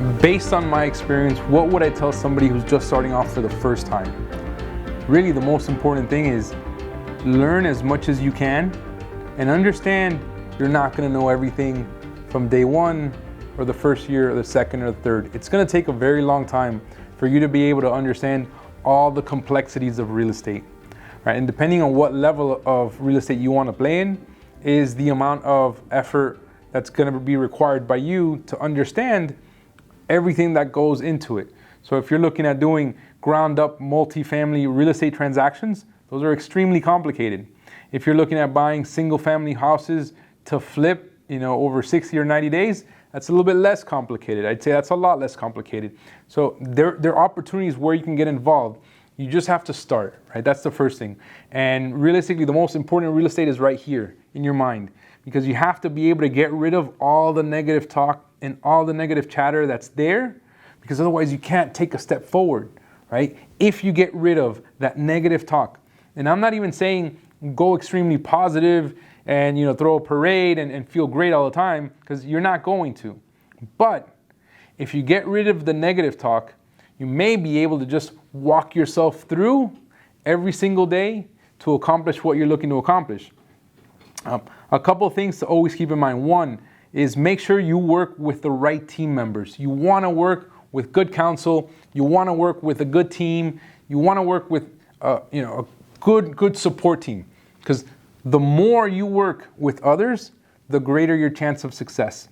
Based on my experience, what would I tell somebody who's just starting off for the first time? Really, the most important thing is learn as much as you can and understand you're not going to know everything from day one or the first year or the second or the third. It's going to take a very long time for you to be able to understand all the complexities of real estate, right? And depending on what level of real estate you want to play in is the amount of effort that's going to be required by you to understand everything that goes into it. So if you're looking at doing ground up multifamily real estate transactions, those are extremely complicated. If you're looking at buying single family houses to flip, over 60 or 90 days, that's a little bit less complicated. I'd say that's a lot less complicated. So there are opportunities where you can get involved. You just have to start, right? That's the first thing. And realistically, the most important real estate is right here in your mind, because you have to be able to get rid of all the negative talk and all the negative chatter that's there, because otherwise you can't take a step forward, right? If you get rid of that negative talk. And I'm not even saying go extremely positive and throw a parade and feel great all the time, because you're not going to. But if you get rid of the negative talk, you may be able to just walk yourself through every single day to accomplish what you're looking to accomplish. A couple of things to always keep in mind. One is make sure you work with the right team members. You want to work with good counsel. You want to work with a good team. You want to work with a good support team, because the more you work with others, the greater your chance of success,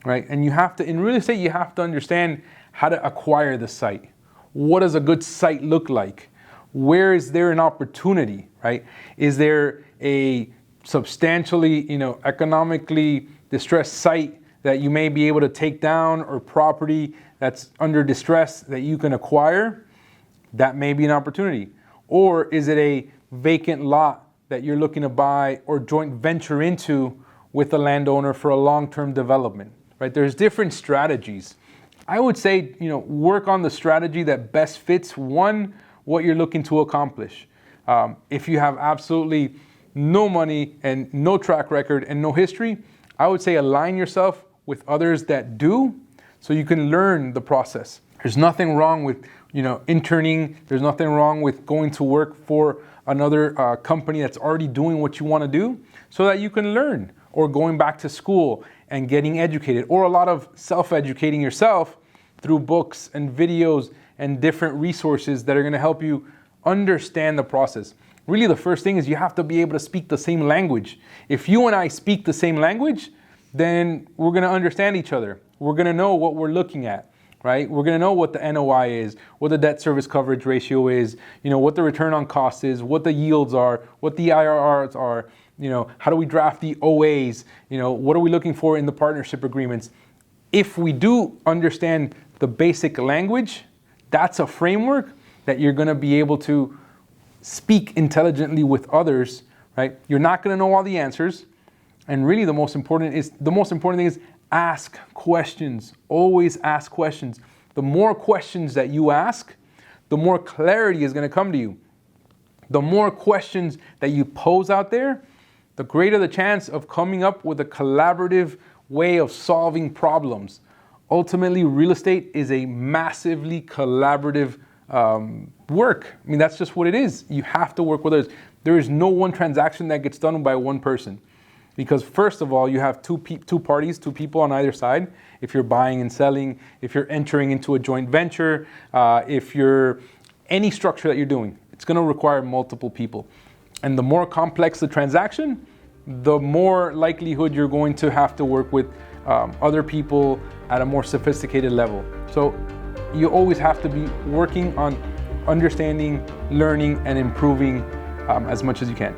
right? And in real estate, you have to understand how to acquire the site. What does a good site look like? Where is there an opportunity, right? Is there a substantially, economically distressed site that you may be able to take down, or property that's under distress that you can acquire? That may be an opportunity. Or is it a vacant lot that you're looking to buy or joint venture into with the landowner for a long-term development, right? There's different strategies. I would say, work on the strategy that best fits what you're looking to accomplish. If you have absolutely no money and no track record and no history, I would say align yourself with others that do, so you can learn the process. There's nothing wrong with, interning. There's nothing wrong with going to work for another company that's already doing what you want to do, so that you can learn, or going back to school and getting educated, or a lot of self-educating yourself through books and videos and different resources that are going to help you understand the process. Really, the first thing is you have to be able to speak the same language. If you and I speak the same language, then we're going to understand each other. We're going to know what we're looking at, right? We're going to know what the NOI is, what the debt service coverage ratio is, what the return on cost is, what the yields are, what the IRRs are, how do we draft the OAs, what are we looking for in the partnership agreements. If we do understand the basic language, that's a framework that you're going to be able to speak intelligently with others, right? You're not going to know all the answers. And really the most important thing is ask questions. Always ask questions. The more questions that you ask, the more clarity is going to come to you. The more questions that you pose out there, the greater the chance of coming up with a collaborative way of solving problems. Ultimately, real estate is a massively collaborative work. I mean, that's just what it is. You have to work with others. There is no one transaction that gets done by one person. Because first of all, you have two parties, two people on either side. If you're buying and selling, if you're entering into a joint venture, if you're any structure that you're doing, it's going to require multiple people. And the more complex the transaction, the more likelihood you're going to have to work with other people at a more sophisticated level. So you always have to be working on understanding, learning, and improving as much as you can.